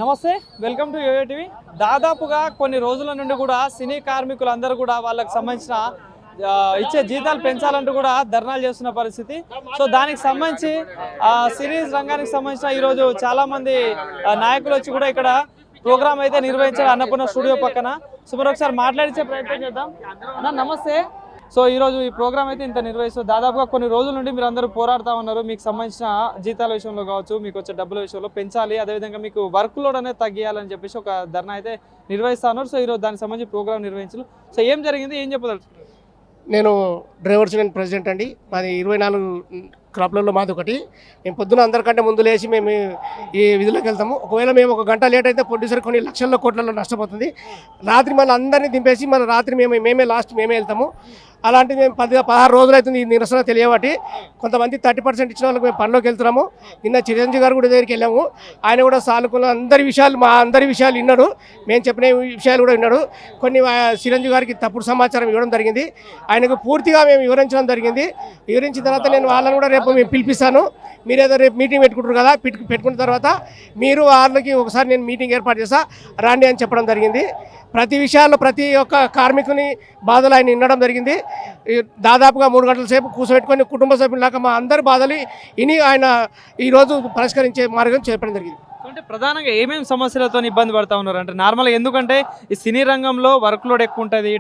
నమస్తే, welcome to yo-yo TV. దాదాపుగా కొన్ని రోజుల నుండి కూడా సినీ కార్మికులందరూ కూడా వాళ్ళకి సంబంధించిన ఇచ్చే జీతాలు పెంచాలంటూ కూడా ధర్నాలు చేస్తున్న పరిస్థితి. సో దానికి సంబంధించి సిరీస్ రంగానికి సంబంధించిన ఈరోజు చాలా మంది నాయకులు వచ్చి కూడా ఇక్కడ ప్రోగ్రామ్ అయితే నిర్వహించారు అన్నపూర్ణ స్టూడియో పక్కన. సో మరి ఒకసారి మాట్లాడించే ప్రయత్నం చేద్దాం. అన్న నమస్తే. సో ఈరోజు ఈ ప్రోగ్రామ్ అయితే ఇంత నిర్వహిస్తూ దాదాపుగా కొన్ని రోజుల నుండి మీరు అందరూ పోరాడుతూ ఉన్నారు. మీకు సంబంధించిన జీతాల విషయంలో కావచ్చు, మీకు వచ్చే డబ్బుల విషయంలో పెంచాలి, అదేవిధంగా మీకు వర్క్ లోడ్ అనేది తగ్గియాలని చెప్పేసి ఒక ధర్నా అయితే నిర్వహిస్తూ ఉన్నారు. సో ఈరోజు దానికి సంబంధించి ప్రోగ్రామ్ నిర్వహించారు. సో ఏం జరిగింది, ఏం చెప్పదలుచుకున్నారు? నేను డ్రైవర్స్ యూనియన్ ప్రెసిడెంట్ అండి. మాది 24 క్రాప్లలో మాది ఒకటి. మేము పొద్దున అందరికంటే ముందు లేచి మేము ఈ విధులకు వెళ్తాము. ఒకవేళ మేము ఒక గంట లేట్ అయితే ప్రొడ్యూసర్ కొన్ని లక్షల కోట్లలో నష్టపోతుంది. రాత్రి మళ్ళీ అందరినీ దింపేసి మళ్ళీ రాత్రి మేమే లాస్ట్ మేమే వెళ్తాము. అలాంటిది మేము 16 రోజులు అవుతుంది ఈ నిరసన తెలియబట్టి. కొంతమంది 30% ఇచ్చిన వాళ్ళకి మేము పనిలోకి వెళ్తున్నాము. నిన్న చిరంజీవి గారు కూడా దగ్గరికి వెళ్ళాము. ఆయన కూడా సానుకూల మా అందరి విషయాలు విన్నాడు. మేము చెప్పిన విషయాలు కూడా విన్నాడు. కొన్ని చిరంజీవి గారికి తప్పుడు సమాచారం ఇవ్వడం జరిగింది. ఆయనకు పూర్తిగా మేము వివరించడం జరిగింది. వివరించిన తర్వాత నేను వాళ్ళని కూడా రేపు మేము పిలిపిస్తాను. మీరేదో రేపు మీటింగ్ పెట్టుకుంటారు కదా, పెట్టుకున్న తర్వాత మీరు వాళ్ళకి ఒకసారి నేను మీటింగ్ ఏర్పాటు చేస్తా రాండి అని చెప్పడం జరిగింది. ప్రతి విషయాల్లో ప్రతి ఒక్క కార్మికుని బాధలు ఆయన వినడం జరిగింది. దాదాపుగా 3 గంటల సేపు కూర్చోబెట్టుకొని కుటుంబ సభ్యులాగా మా అందరి బాధలు విని ఆయన ఈరోజు పరిష్కరించే మార్గం చెప్పడం జరిగింది. అంటే ప్రధానంగా ఏమేమి సమస్యలతో ఇబ్బంది పడతా ఉన్నారు అంటే నార్మల్గా ఎందుకంటే ఈ సినీ రంగంలో వర్క్ లోడ్ ఎక్కువ ఉంటుంది,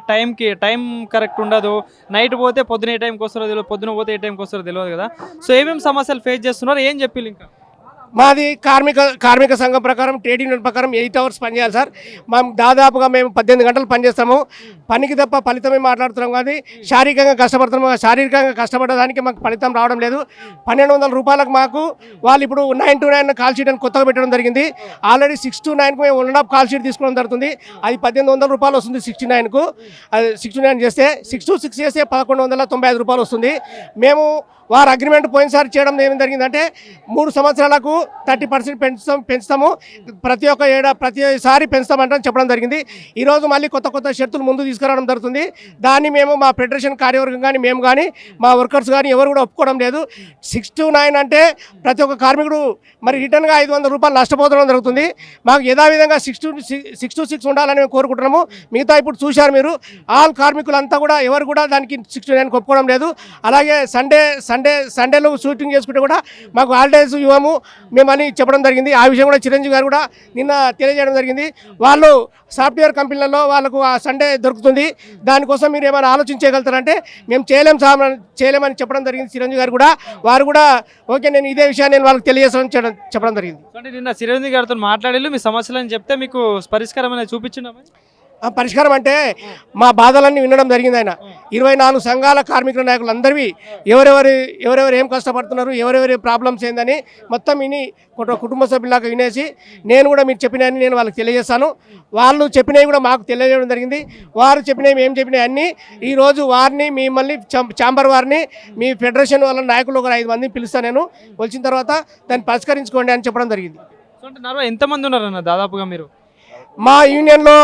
టైం కరెక్ట్ ఉండదు, నైట్ పోతే పొద్దున ఏ టైంకి వస్తారో తెలియదు, పొద్దున పోతే ఏ టైంకి వస్తారో తెలియదు కదా. సో ఏమేమి సమస్యలు ఫేస్ చేస్తున్నారు, ఏం చెప్పి ఇంకా? మాది కార్మిక సంఘం ప్రకారం ట్రేడ్ యూనియన్ ప్రకారం 8 అవర్స్ పనిచేయాలి సార్. మేము దాదాపుగా 18 గంటలు పనిచేస్తాము. పనికి తప్ప ఫలితమే మాట్లాడుతున్నాం. కానీ శారీరకంగా కష్టపడడానికి మాకు ఫలితం రావడం లేదు. 1200 రూపాయలకు మాకు వాళ్ళు ఇప్పుడు 9 to 9 కాల్ షీట్ అని కొత్తగా పెట్టడం జరిగింది. ఆల్రెడీ 6 to 9కు మేము 1.5 కాల్ షీట్ తీసుకోవడం జరుగుతుంది. అది 1800 రూపాయలు వస్తుంది 69కు. అది 69 చేస్తే 6 to 6 చేస్తే 1195 రూపాయలు వస్తుంది. మేము వారు అగ్రిమెంట్ పోయినసారి చేయడం ఏమి జరిగిందంటే 3 సంవత్సరాలకు 30% పెంచుతాము, ప్రతిసారి పెంచుతామంటారని చెప్పడం జరిగింది. ఈరోజు మళ్ళీ కొత్త షరతులు ముందు తీసుకురావడం జరుగుతుంది. దాన్ని మేము మా ఫెడరేషన్ కార్యవర్గం కానీ మేము కానీ మా వర్కర్స్ కానీ ఎవరు కూడా ఒప్పుకోవడం లేదు. 6 to 9 అంటే ప్రతి ఒక్క కార్మికుడు మరి రిటర్న్గా 500 రూపాయలు నష్టపోవడం జరుగుతుంది. మాకు యథావిధంగా 6 to 6 ఉండాలని మేము కోరుకుంటున్నాము. మిగతా ఇప్పుడు చూశారు మీరు, ఆల్ కార్మికులంతా కూడా ఎవరు కూడా దానికి 6 to 9 ఒప్పుకోవడం లేదు. అలాగే సండేలో షూటింగ్ చేసుకుంటే కూడా మాకు హాలిడేస్ ఇవ్వము మేమని చెప్పడం జరిగింది. ఆ విషయం కూడా చిరంజీవి గారు కూడా నిన్న తెలియజేయడం జరిగింది. వాళ్ళు సాఫ్ట్వేర్ కంపెనీలలో వాళ్ళకు ఆ సండే దొరుకుతుంది, దానికోసం మీరు ఏమైనా ఆలోచించగలుగుతారంటే మేము చేయలేమని చెప్పడం జరిగింది. చిరంజీవి గారు కూడా వారు కూడా ఓకే నేను ఇదే విషయాన్ని నేను వాళ్ళకి తెలియజేస్తానని చెప్పడం జరిగింది. అంటే నిన్న చిరంజీవి గారితో మాట్లాడి మీ సమస్యలని చెప్తే మీకు పరిష్కారం అనేది చూపించున్నామా? పరిష్కారం అంటే మా బాధలన్నీ వినడం జరిగింది. ఆయన 24 సంఘాల కార్మికుల నాయకులు అందరివి ఎవరెవరు ఏం కష్టపడుతున్నారు, ఎవరెవరి ప్రాబ్లమ్స్ ఏందని మొత్తం విని కుటుంబ సభ్యులాగా వినేసి నేను కూడా మీరు చెప్పినవి నేను వాళ్ళకి తెలియజేస్తాను. వాళ్ళు చెప్పినవి కూడా మాకు తెలియజేయడం జరిగింది. వారు చెప్పినవి ఏం చెప్పినవి అన్నీ ఈరోజు వారిని మిమ్మల్ని ఛాంబర్ వారిని మీ ఫెడరేషన్ వాళ్ళ నాయకులు ఒక 5 మందిని పిలుస్తాను. నేను వచ్చిన తర్వాత దాన్ని పరిష్కరించుకోండి అని చెప్పడం జరిగింది. ఎంతమంది ఉన్నారన్న దాదాపుగా మీరు? మా యూనియన్లో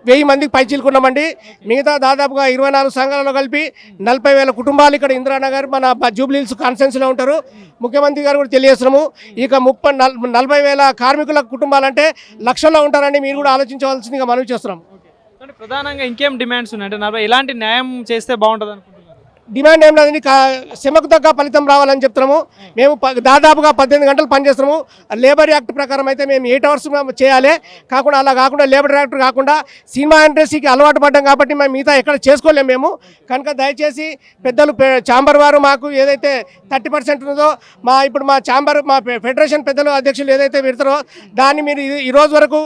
1000 మందికి పైచీలుకున్నామండి. మిగతా దాదాపుగా 24 సంఘాలలో కలిపి 40,000 కుటుంబాలు ఇక్కడ ఇందిరానగర్ మన జూబ్లీహిల్స్ కాన్స్టిట్యున్సీలో ఉంటారు. ముఖ్యమంత్రి గారు కూడా తెలియజేస్తున్నాము. ఇక 40,000 కార్మికుల కుటుంబాలంటే లక్షల్లో ఉంటారండి. మీరు కూడా ఆలోచించవలసిందిగా మనవి చేస్తున్నాం. ప్రధానంగా ఇంకేం డిమాండ్స్ ఉన్నాయి అంటే ఎలాంటి న్యాయం చేస్తే బాగుంటుంది అనుకుంటున్నారు? డిమాండ్ ఏం లేదండి, శ్రమకు తగ్గ ఫలితం రావాలని చెప్తున్నాము. మేము దాదాపుగా 18 గంటలు పనిచేస్తున్నాము. లేబర్ యాక్ట్ ప్రకారం అయితే మేము 8 అవర్స్ చేయాలి. అలా కాకుండా లేబర్ యాక్ట్ కాకుండా సినిమా ఇండస్ట్రీకి అలవాటు పడ్డాం కాబట్టి మేము మిగతా ఎక్కడ చేసుకోలేము మేము. కనుక దయచేసి పెద్దలు ఛాంబర్ వారు మాకు ఏదైతే 30% ఉన్నదో ఇప్పుడు మా ఛాంబర్ మా ఫెడరేషన్ పెద్దలు అధ్యక్షులు ఏదైతే పెడతారో దాన్ని మీరు ఈ రోజు వరకు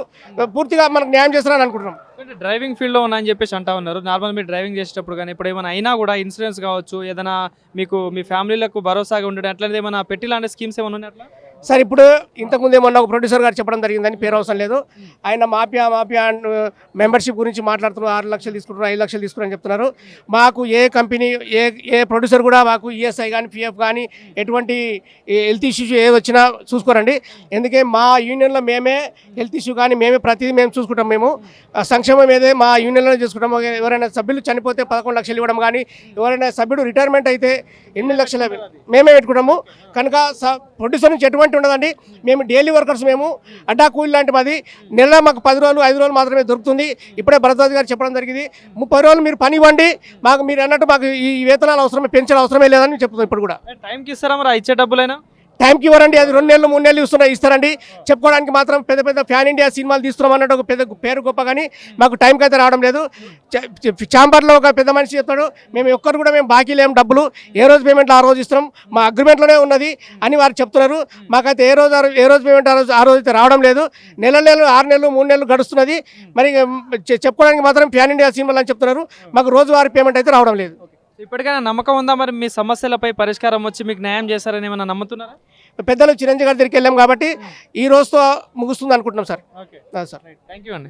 పూర్తిగా మనకు న్యాయం చేస్తారని అనుకుంటున్నాం. డ్రైవింగ్ ఫీల్డ్లో ఉన్నా అని చెప్పేసి అంటా ఉన్నారు. నార్మల్ మీరు డ్రైవింగ్ చేసేటప్పుడు కానీ ఇప్పుడు ఏమైనా అయినా కూడా ఇన్సూరెన్స్ కావచ్చు, ఏదైనా మీకు మీ ఫ్యామిలీలకు భరోసాగా ఉండడం అట్లా ఏమైనా పెట్టి లాంటి స్కీమ్స్ ఏమైనా ఉన్నాయి అట్లా? సార్ ఇప్పుడు ఇంతకుముందు ఏమన్నా ఒక ప్రొడ్యూసర్ గారు చెప్పడం జరిగిందని పేరు అవసరం లేదు. ఆయన మాఫియా మెంబర్షిప్ గురించి మాట్లాడుతున్నారు. 6 లక్షలు తీసుకుంటున్నారు, 5 లక్షలు తీసుకున్నారని చెప్తున్నారు. మాకు ఏ కంపెనీ ఏ ప్రొడ్యూసర్ కూడా మాకు ఈఎస్ఐ కానీ పిఎఫ్ కానీ ఎటువంటి హెల్త్ ఇష్యూస్ ఏది వచ్చినా చూసుకోరండి. ఎందుకే మా యూనియన్లో మేమే హెల్త్ ఇష్యూ కానీ ప్రతిదీ మేము చూసుకుంటాం. మేము సంక్షేమం ఏదే మా యూనియన్లో చూసుకుంటాం. ఎవరైనా సభ్యులు చనిపోతే 11 లక్షలు ఇవ్వడం కానీ, ఎవరైనా సభ్యుడు రిటైర్మెంట్ అయితే 8 లక్షలు మేమే పెట్టుకుంటాము. కనుక ప్రొడ్యూసర్ నుంచి ఎటువంటి పేమెంట్ ఉండదండి. మేము డైలీ వర్కర్స్, మేము అడ్డా కూలి లాంటి మాది. నెల మాకు 10 రోజులు 5 రోజులు మాత్రమే దొరుకుతుంది. ఇప్పుడే భరద్వాజ్ గారు చెప్పడం జరిగింది, 30 రోజులు మీరు పని ఇవ్వండి, మాకు మీరు అన్నట్టు మాకు ఈ వేతనాలు అవసరమే, పెన్షన్ అవసరమే లేదని చెప్తున్నాం. ఇప్పుడు కూడా టైంకి ఇస్తారా మరి ఇచ్చే డబ్బులైనా? టైంకి ఇవ్వరండి. అది 2 నెలలు 3 నెలలు ఇస్తారండి. చెప్పుకోవడానికి మాత్రం పెద్ద పెద్ద ఫ్యాన్ ఇండియా సినిమాలు తీస్తున్నాం అన్నట్టు ఒక పెద్ద పేరు గొప్ప, కానీ మాకు టైంకి అయితే రావడం లేదు. ఛాంబర్లో ఒక పెద్ద మనిషి చెప్తాడు, మేము ఒక్కరు కూడా మేము బాకీ లేము, డబ్బులు ఏ రోజు పేమెంట్లు ఆ రోజు ఇస్తున్నాం, మా అగ్రిమెంట్లోనే ఉన్నది అని వారు చెప్తున్నారు. మాకైతే ఏ రోజు పేమెంట్ ఆ రోజు అయితే రావడం లేదు. నెలలు 6 నెలలు 3 నెలలు గడుస్తున్నది. మరి చెప్పుకోవడానికి మాత్రం ఫ్యాన్ ఇండియా సినిమాలు అని చెప్తున్నారు. మాకు రోజువారీ పేమెంట్ అయితే రావడం లేదు. ఇప్పటికైనా నమ్మకం ఉందా మరి మీ సమస్యలపై పరిష్కారం వచ్చి మీకు న్యాయం చేస్తారని ఏమైనా నమ్ముతున్నారా? పెద్దలు చిరంజీవి గారి దగ్గరికి వెళ్ళాం కాబట్టి ఈ రోజుతో ముగుస్తుంది అనుకుంటున్నాం sir. Okay sir, thank you అండి.